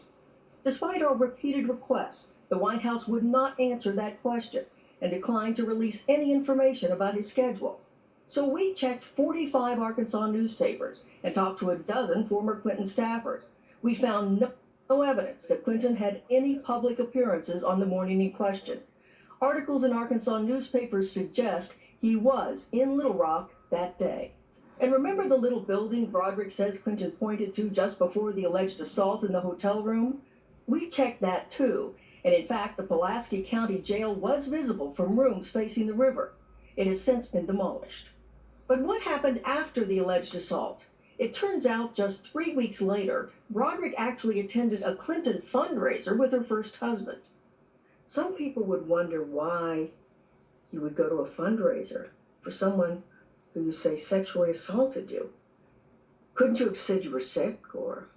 [SPEAKER 19] Despite our repeated requests, the White House would not answer that question and declined to release any information about his schedule. So we checked 45 Arkansas newspapers and talked to a dozen former Clinton staffers. We found no evidence that Clinton had any public appearances on the morning in question. Articles in Arkansas newspapers suggest he was in Little Rock that day. And remember the little building Broderick says Clinton pointed to just before the alleged assault in the hotel room? We checked that too, and in fact the Pulaski County Jail was visible from rooms facing the river. It has since been demolished. But what happened after the alleged assault? It turns out just 3 weeks later, Broderick actually attended a Clinton fundraiser with her first husband. Some people would wonder why you would go to a fundraiser for someone who you say sexually assaulted you. Couldn't you have said you were sick or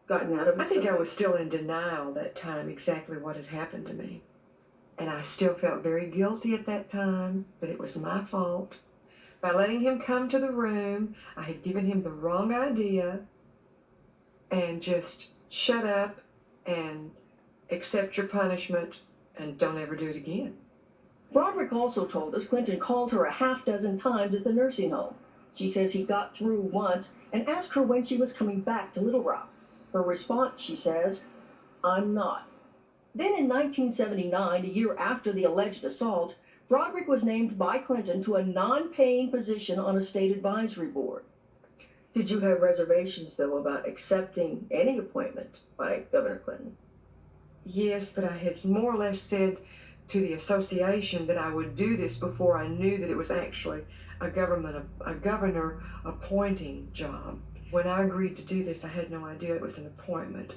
[SPEAKER 19] gotten out of it?
[SPEAKER 18] I think I was still in denial that time exactly what had happened to me. And I still felt very guilty at that time, that it was my fault. By letting him come to the room, I had given him the wrong idea, and just shut up and accept your punishment and don't ever do it again.
[SPEAKER 19] Broderick also told us Clinton called her a half-dozen times at the nursing home. She says he got through once and asked her when she was coming back to Little Rock. Her response, she says, "I'm not." Then in 1979, a year after the alleged assault, Broderick was named by Clinton to a non-paying position on a state advisory board. Did you have reservations, though, about accepting any appointment by Governor Clinton?
[SPEAKER 18] Yes, but I had more or less said to the association that I would do this before I knew that it was actually a governor appointing job. When I agreed to do this, I had no idea it was an appointment.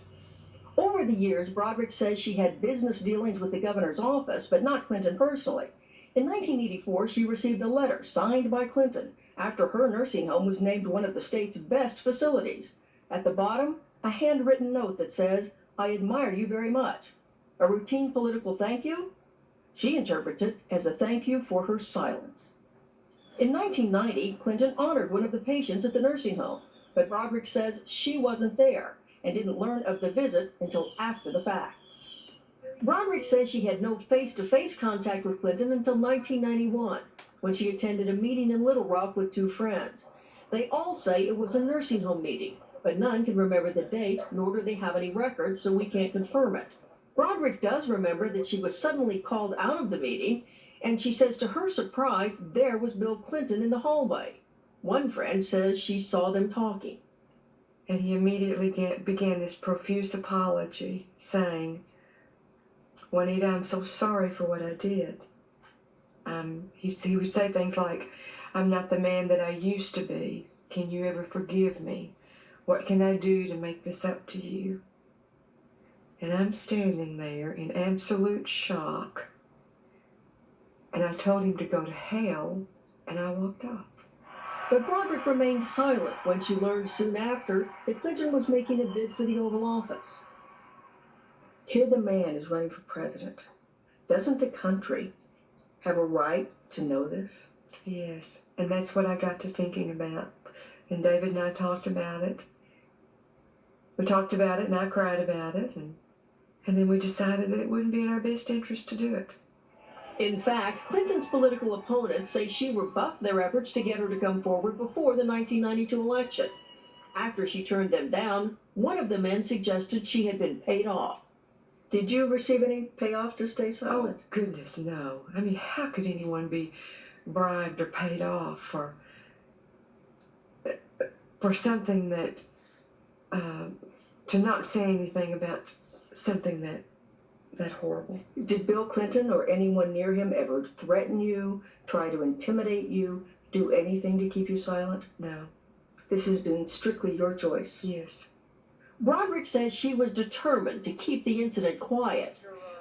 [SPEAKER 19] Over the years, Broderick says she had business dealings with the governor's office, but not Clinton personally. In 1984, she received a letter signed by Clinton after her nursing home was named one of the state's best facilities. At the bottom, a handwritten note that says, "I admire you very much." A routine political thank you? She interprets it as a thank you for her silence. In 1990, Clinton honored one of the patients at the nursing home. but Broderick says she wasn't there and didn't learn of the visit until after the fact. Broderick says she had no face-to-face contact with Clinton until 1991, when she attended a meeting in Little Rock with 2 friends. They all say it was a nursing home meeting, but none can remember the date, nor do they have any records, so we can't confirm it. Broderick does remember that she was suddenly called out of the meeting, and she says to her surprise, there was Bill Clinton in the hallway. One friend says she saw them talking.
[SPEAKER 18] And he immediately began this profuse apology, saying, "Juanita, I'm so sorry for what I did." He would say things like, "I'm not the man that I used to be. Can you ever forgive me? What can I do to make this up to you?" And I'm standing there in absolute shock. And I told him to go to hell, and I walked off.
[SPEAKER 19] But Broderick remained silent when she learned soon after that Clinton was making a bid for the Oval Office. Here the man is running for president. Doesn't the country have a right to know this?
[SPEAKER 18] Yes, and that's what I got to thinking about. And David and I talked about it. We talked about it, and I cried about it, and then we decided that it wouldn't be in our best interest to do it.
[SPEAKER 19] In fact, Clinton's political opponents say she rebuffed their efforts to get her to come forward before the 1992 election. After she turned them down, one of the men suggested she had been paid off. Did you receive any payoff to stay silent?
[SPEAKER 18] Oh, goodness, no. I mean, how could anyone be bribed or paid off for something that, to not say anything about something that horrible?
[SPEAKER 19] Did Bill Clinton or anyone near him ever threaten you, try to intimidate you, do anything to keep you silent?
[SPEAKER 18] No.
[SPEAKER 19] This has been strictly your choice?
[SPEAKER 18] Yes.
[SPEAKER 19] Broderick says she was determined to keep the incident quiet,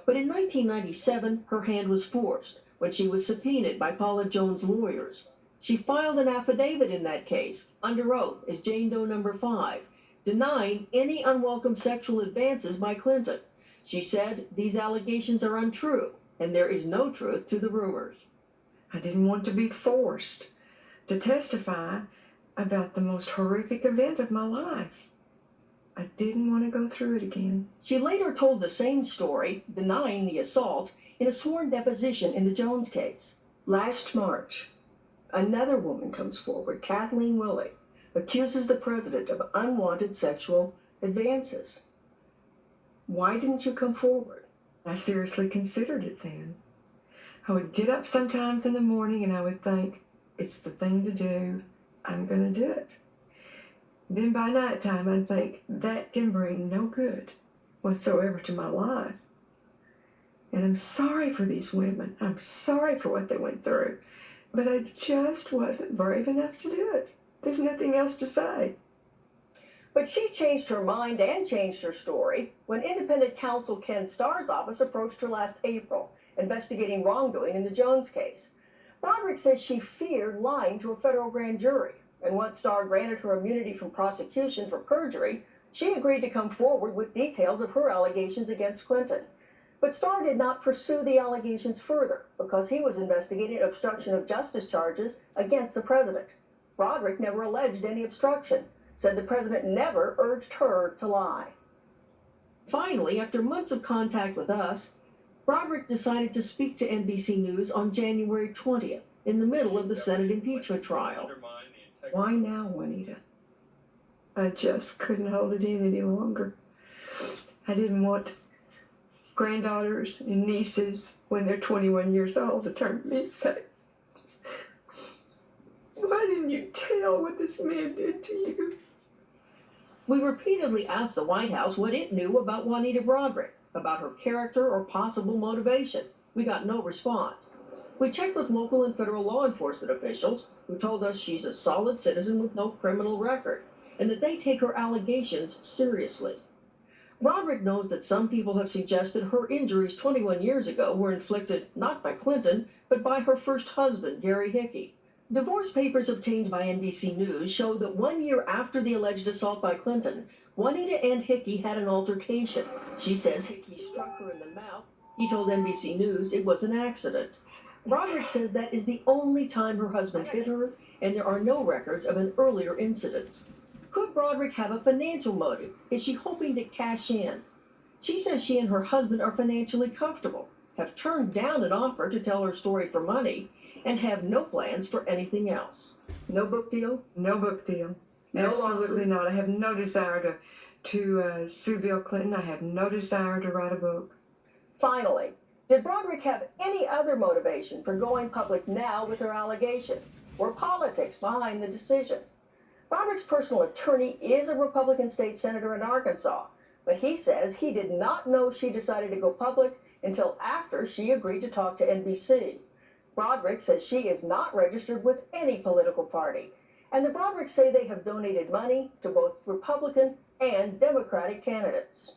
[SPEAKER 19] but in 1997, her hand was forced when she was subpoenaed by Paula Jones' lawyers. She filed an affidavit in that case, under oath as Jane Doe number 5, denying any unwelcome sexual advances by Clinton. She said these allegations are untrue, and there is no truth to the rumors.
[SPEAKER 18] I didn't want to be forced to testify about the most horrific event of my life. I didn't want to go through it again.
[SPEAKER 19] She later told the same story, denying the assault, in a sworn deposition in the Jones case. Last March, another woman comes forward, Kathleen Willey, accuses the president of unwanted sexual advances. Why didn't you come forward?
[SPEAKER 18] I seriously considered it then. I would get up sometimes in the morning and I would think, it's the thing to do, I'm going to do it. Then by nighttime I'd think, that can bring no good whatsoever to my life. And I'm sorry for these women. I'm sorry for what they went through. But I just wasn't brave enough to do it. There's nothing else to say.
[SPEAKER 19] But she changed her mind and changed her story when independent counsel Ken Starr's office approached her last April, investigating wrongdoing in the Jones case. Broderick says she feared lying to a federal grand jury, and once Starr granted her immunity from prosecution for perjury, she agreed to come forward with details of her allegations against Clinton. But Starr did not pursue the allegations further because he was investigating obstruction of justice charges against the president. Broderick never alleged any obstruction, said the president never urged her to lie. Finally, after months of contact with us, Broderick decided to speak to NBC News on January 20th, in the middle of the Senate impeachment trial. Why now, Juanita?
[SPEAKER 18] I just couldn't hold it in any longer. I didn't want granddaughters and nieces, when they're 21 years old, to turn to me and say, "Why didn't you tell what this man did to you?"
[SPEAKER 19] We repeatedly asked the White House what it knew about Juanita Broderick, about her character or possible motivation. We got no response. We checked with local and federal law enforcement officials, who told us she's a solid citizen with no criminal record, and that they take her allegations seriously. Broderick knows that some people have suggested her injuries 21 years ago were inflicted not by Clinton, but by her first husband, Gary Hickey. Divorce papers obtained by NBC News show that 1 year after the alleged assault by Clinton, Juanita and Hickey had an altercation. She says Hickey struck her in the mouth. He told NBC News it was an accident. Broderick says that is the only time her husband hit her, and there are no records of an earlier incident. Could Broderick have a financial motive? Is she hoping to cash in? She says she and her husband are financially comfortable, have turned down an offer to tell her story for money, and have no plans for anything else. No book deal?
[SPEAKER 18] No book deal.
[SPEAKER 19] No
[SPEAKER 18] Absolutely
[SPEAKER 19] lawsuit?
[SPEAKER 18] not. I have no desire to sue Bill Clinton. I have no desire to write a book.
[SPEAKER 19] Finally, did Broderick have any other motivation for going public now with her allegations? Were politics behind the decision? Broderick's personal attorney is a Republican state senator in Arkansas, but he says he did not know she decided to go public until after she agreed to talk to NBC. Broderick says she is not registered with any political party, and the Brodericks say they have donated money to both Republican and Democratic candidates.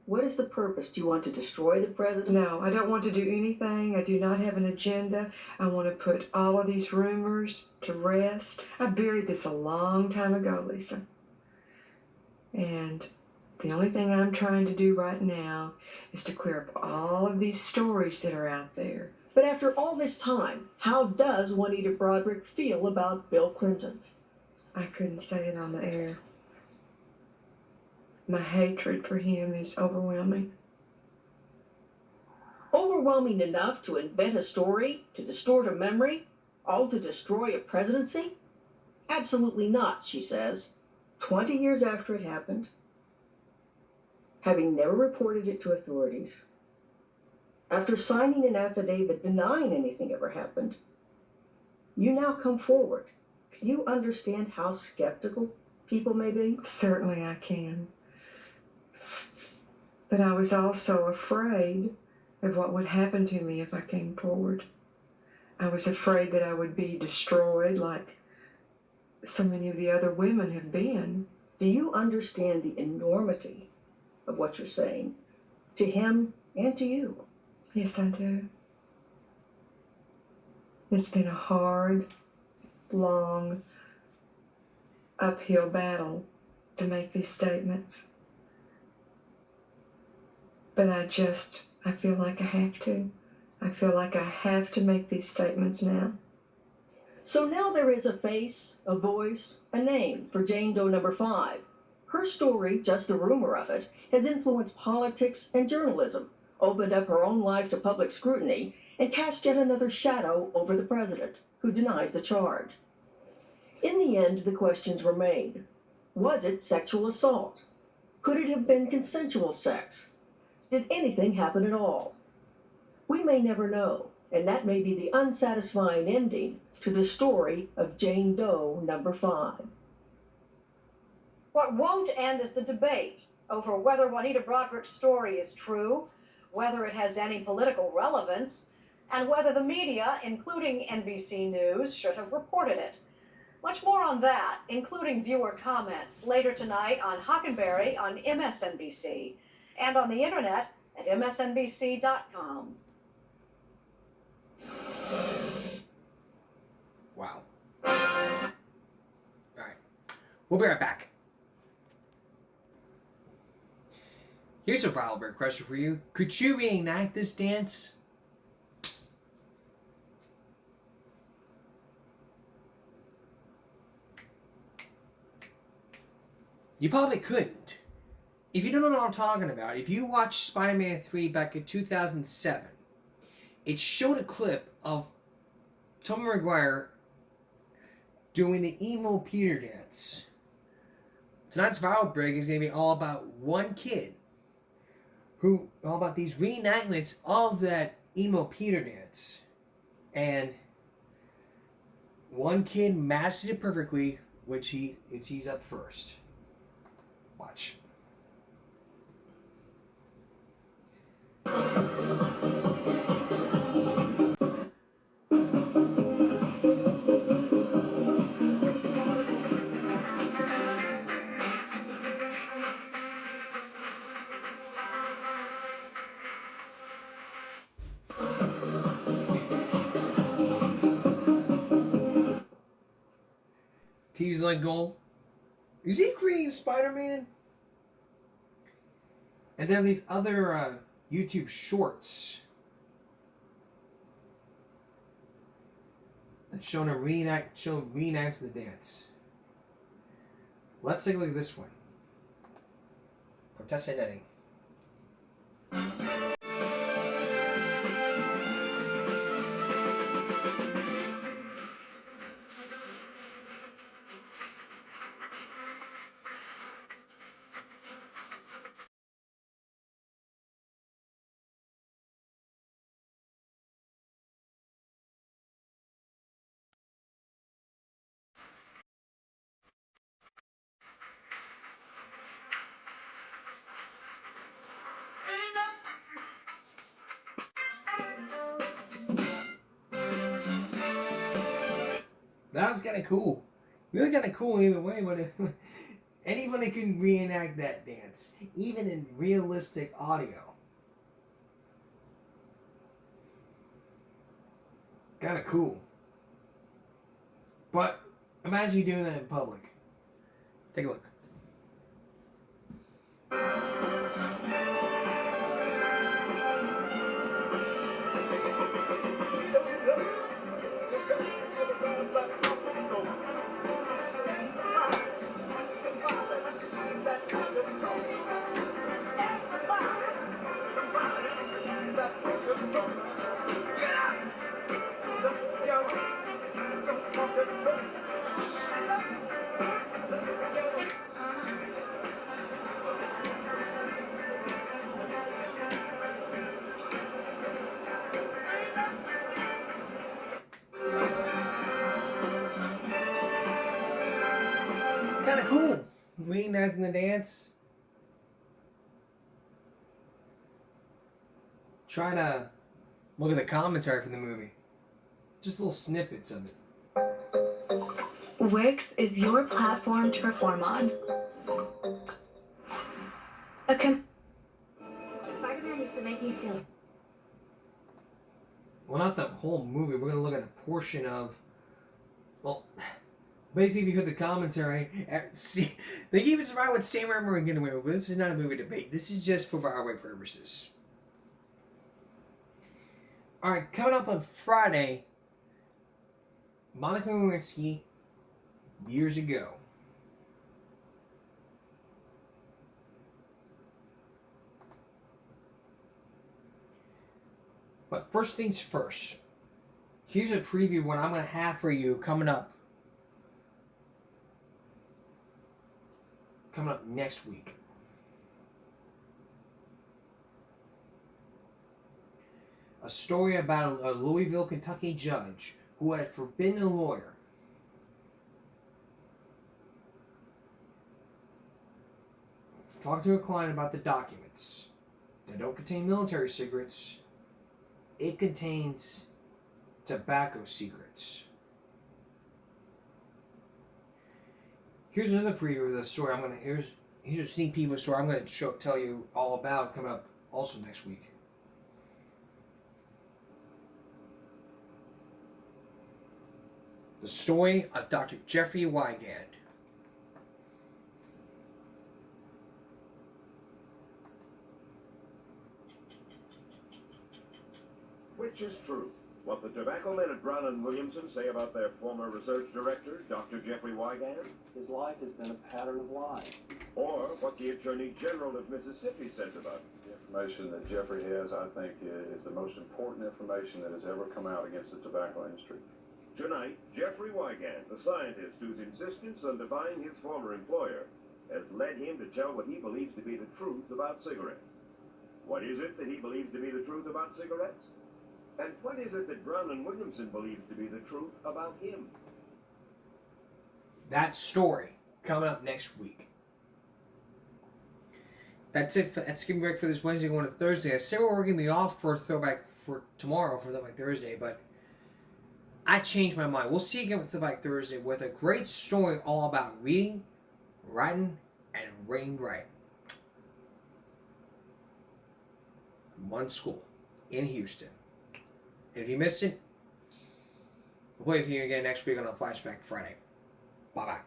[SPEAKER 19] What is the purpose? Do you want to destroy the president?
[SPEAKER 18] No, I don't want to do anything. I do not have an agenda. I want to put all of these rumors to rest. I buried this a long time ago, Lisa. And the only thing I'm trying to do right now is to clear up all of these stories that are out there.
[SPEAKER 19] But after all this time, how does Juanita Broderick feel about Bill Clinton?
[SPEAKER 18] I couldn't say it on the air. My hatred for him is overwhelming.
[SPEAKER 19] Overwhelming enough to invent a story, to distort a memory, all to destroy a presidency? Absolutely not, she says. 20 years after it happened, having never reported it to authorities, after signing an affidavit denying anything ever happened, you now come forward. Can you understand how skeptical people may be?
[SPEAKER 18] Certainly I can. But I was also afraid of what would happen to me if I came forward. I was afraid that I would be destroyed like so many of the other women have been.
[SPEAKER 19] Do you understand the enormity of what you're saying to him and to you?
[SPEAKER 18] Yes, I do. It's been a hard, long, uphill battle to make these statements. But I feel like I have to. I feel like I have to make these statements now.
[SPEAKER 19] So now there is a face, a voice, a name for Jane Doe number 5. Her story, just the rumor of it, has influenced politics and journalism, opened up her own life to public scrutiny, and cast yet another shadow over the president, who denies the charge. In the end, the questions remain. Was it sexual assault? Could it have been consensual sex? Did anything happen at all? We may never know, and that may be the unsatisfying ending to the story of Jane Doe number 5.
[SPEAKER 7] What won't end is the debate over whether Juanita Broderick's story is true, whether it has any political relevance, and whether the media, including NBC News, should have reported it. Much more on that, including viewer comments, later tonight on Hockenberry on MSNBC and on the internet at msnbc.com.
[SPEAKER 1] Wow. All right. We'll be right back. Here's a Wild Bear question for you. Could you reenact this dance? You probably couldn't. If you don't know what I'm talking about, if you watched Spider-Man 3 back in 2007, it showed a clip of Tobey Maguire doing the emo Peter dance. Tonight's Viral Break is going to be all about one kid all about these reenactments of that emo Peter dance. And one kid mastered it perfectly, which he's up first. Watch. TV's like going, is he Green Spider-Man? And then these other YouTube shorts that reenacts the dance. Let's take a look at this one. Contessa Netting. That was kind of cool. Really kind of cool either way, but anybody can reenact that dance, even in realistic audio. Kind of cool. But imagine you doing that in public. Take a look. Kind of cool. Reenacting the dance. Trying to look at the commentary from the movie. Just little snippets of it.
[SPEAKER 2] Wix is your platform to perform on. Spider-Man used to make me feel.
[SPEAKER 1] Well, not the whole movie. We're going to look at a portion of. Well, basically, if you heard the commentary, see, they keep it right with Sam Raimi and getting away with, but this is not a movie debate. This is just for our purposes. Alright, coming up on Friday, Monica Lewinsky, years ago. But first things first, here's a preview of what I'm going to have for you coming up next week. A story about a Louisville, Kentucky judge who had forbidden a lawyer talk to a client about the documents. They don't contain military secrets. It contains tobacco secrets. Here's another preview of the story. Here's a sneak peek of the story I'm going to tell you all about coming up also next week. The story of Dr. Jeffrey Wigand.
[SPEAKER 22] Which is true? What the tobacco men at Brown and Williamson say about their former research director, Dr. Jeffrey Wigand?
[SPEAKER 17] His life has been a pattern of lying.
[SPEAKER 22] Or what the Attorney General of Mississippi says about it?
[SPEAKER 23] The information that Jeffrey has, I think, is the most important information that has ever come out against the tobacco industry.
[SPEAKER 22] Tonight, Jeffrey Wigand, the scientist whose insistence on defying his former employer has led him to tell what he believes to be the truth about cigarettes. What is it that he believes to be the truth about cigarettes? And what is it that Brown and Williamson believes to be the truth about him?
[SPEAKER 1] That story coming up next week. That's it. That's getting ready for this Wednesday going to Thursday. I said we're going to be off for Throwback for tomorrow for Throwback Thursday, but I changed my mind. We'll see you again with Throwback Thursday with a great story all about reading, writing, and reading right. One school in Houston. And if you missed it, we'll play with you again next week on a Flashback Friday. Bye-bye.